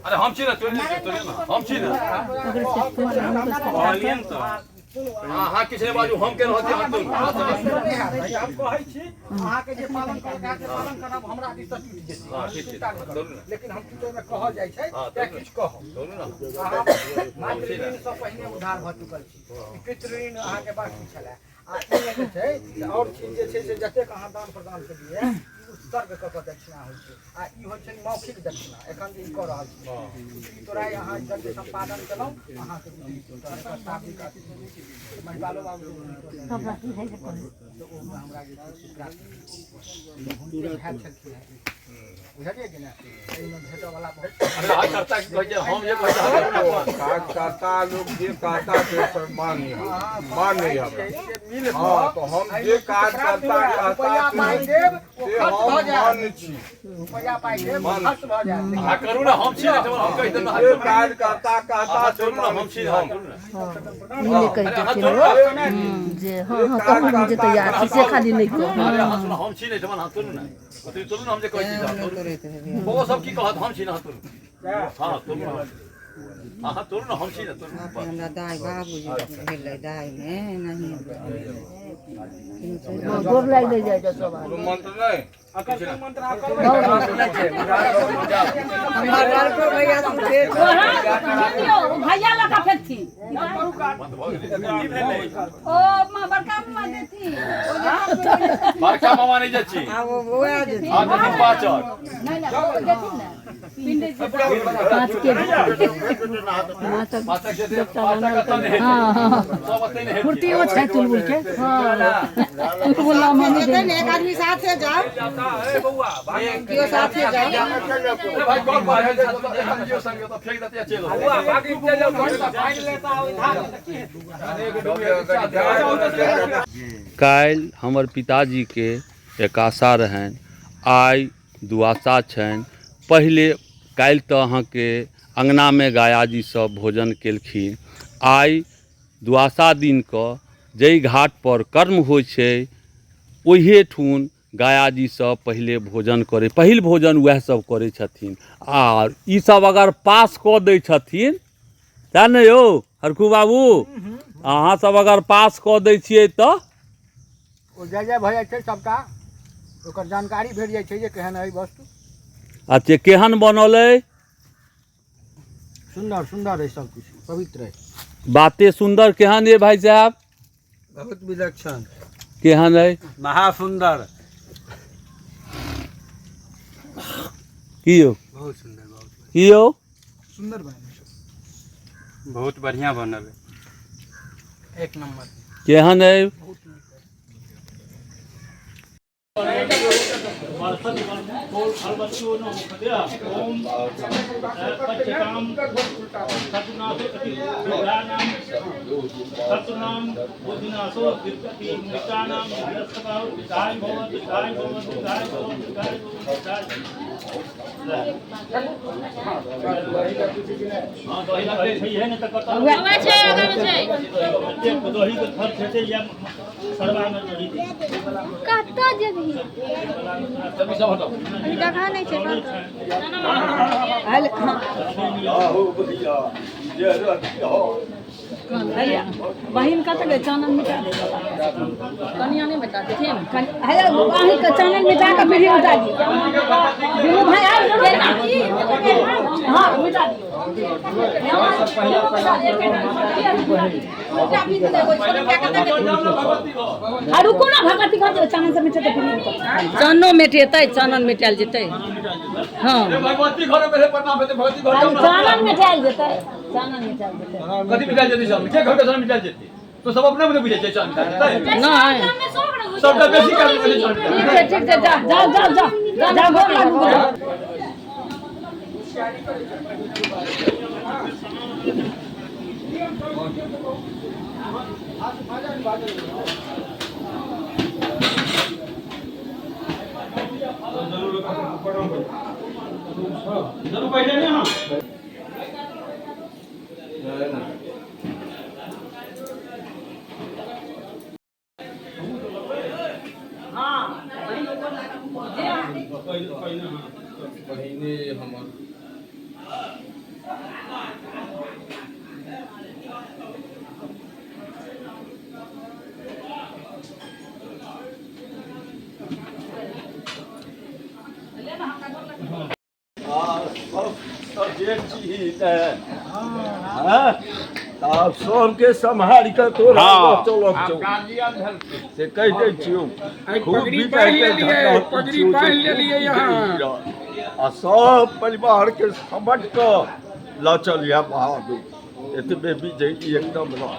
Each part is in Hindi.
अरे हम छी ना हम छी ना हाँ किसी बाजू हम के रहते हम तो हम कहै छी अहाँ के जे पालन करब हमरा दिस टूट जेतै लेकिन हम किछो में कहल जाइ छै या किछ कहब अहाँ मात्र ऋण से पहिने उधार भ चुकल छी किछु ऋण अहाँ के बाकी छलै आ ई छै और चीज जे छै से जतेक अहाँ दान प्रदान केलिए सर्ग क दक्षिणा होइ छै आ ई होइ छै मौखिक दक्षिणा एखन जे ई क रहल छी ई तोरा अहाँ जब संपादन केलहुँ अहाँ के महिपालो बाबू सब राखी है तो हमरा जे छलखिन बुझलिए कि ना एहिमे भेटऽ वाला बहुत अरे हां करता कहै छै हम जे कहै कहता लोग जे कहता से सम्मान नहीं हमें हां तो हम जे काज करता कहता से हम मान छी रुपया पाई देब खर्च भ जाय हां करू ना हम छी ना जब हम कहि देना जे काज करता कहता से हम छी हम मिले कहि देथिन जे हां हां कहूँ जे तैयार छी से खाली नहीं कह हम छी नहीं जमान हाथ तोलू ना तोलू ना हम जे कहै छी वो सब की कहत हम छी ना तोलू हां तोलू ना हां तोलू ना हम छी ना तोलू हमरा दाई बाबू जी भेलै दाई में नहीं गोर लाग दे जाय सब मंत्र नहीं अकर मंत्र हमरा को भैया सुते भैया लगा फेंकथी ओ मां बड़का मामा देती बड़का मामा नहीं जाची आ वो बुआ जे हां तो पाँच और नहीं ना वो देती ना पिंडे से 5 के पाँच के दे पाँच का तो नहीं हां हां सब बते नहीं फुर्ती हो छै चुलबुल के हां बोला मम्मी दे एक आदमी साथ से जाओ ए बउआ कियो साथ से जाओ अरे भाई कौन बात है हम जियो संग तो फेंक देते चलो बउआ बाकी चल जाओ फाइन लेता उधार काल्हि हमर पिताजी के एकाशा रहनि आइ दुआसा छनि पहिले काल्हि तऽ अहाँके अङ्गनामे गायाजी सब भोजन केलखिन आइ दुआसा दिनके जाहि घाटपर कर्म होइ छै ओहिए ठुन गायाजी सब पहिले भोजन करे पहिल भोजन वएह सब करै छथिन आर ई सब अगर पास कऽ दै छथिन तेँ ने यौ हरखू बाबू अहाँ सब अगर पास कऽ दै छियै तऽ ओ जय भऽ जाइ छै सबका ओकर जानकारी भेट जाइ छै जे केहन है वस्तु अच्छा केहन बनल अइ सुंदर सुंदर है सब कुछ पवित्र है बाते सुंदर केहन है भाई साहब बहुत विलक्षण केहन है महासुंदर की यौ बहुत सुंदर की यौ सुंदर बने बहुत बढ़िया बनल है एक नंबर केहन है कत्ता जेबी देखा नहीं छै बहिन कत गए चानन मिटा दे कनिया नहीं मिटा देथिन हेलो अहीं के चानन मिटा के वीडियो उठा दियो बिनु भाई आ हां मिटा दियो रुको ना भगवती घर चानन से मिटे चानो मिटेतै चानन मिटाल जेतै हां भगवती घर में प्रणाम हेतै भगवती घर चानन मिटाल जेतै चानन मिटाल जेतै कथि मिटाल जेतै सब के घर के चानन मिटाल जेतै तो सब अपने अपने बुझै छै चानन नहीं सबटा बेसी काज बुझै छै ठीक है जा जाओ जाओ जाओ जाओ घर लागू जरूर पहले नहीं हां हां बहिने हमर आप सबके संभाल के तो हाँ। चलो से कह दे छियो खूब पगड़ी पहन लेलिए यहाँ आ सब परिवार के समझ के ला चलिए बहादुर एतबे विजय एकदम ना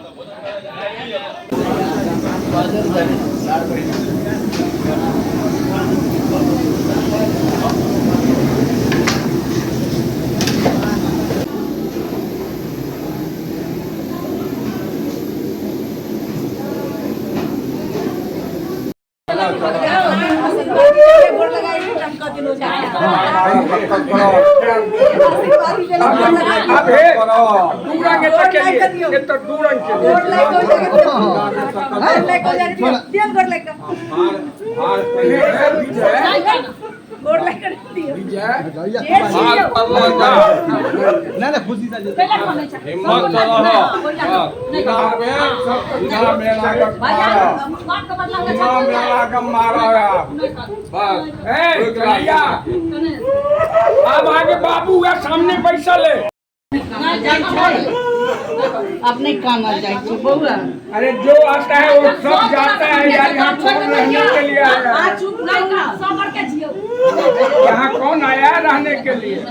अब आगे बाबू है सामने पैसा ले अपने काम आ जाए छी बउआ। अरे जो आता है वो सब जाता है यार, यहाँ कौन रहने के लिए आया है? यहाँ कौन आया रहने के लिए?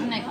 नहीं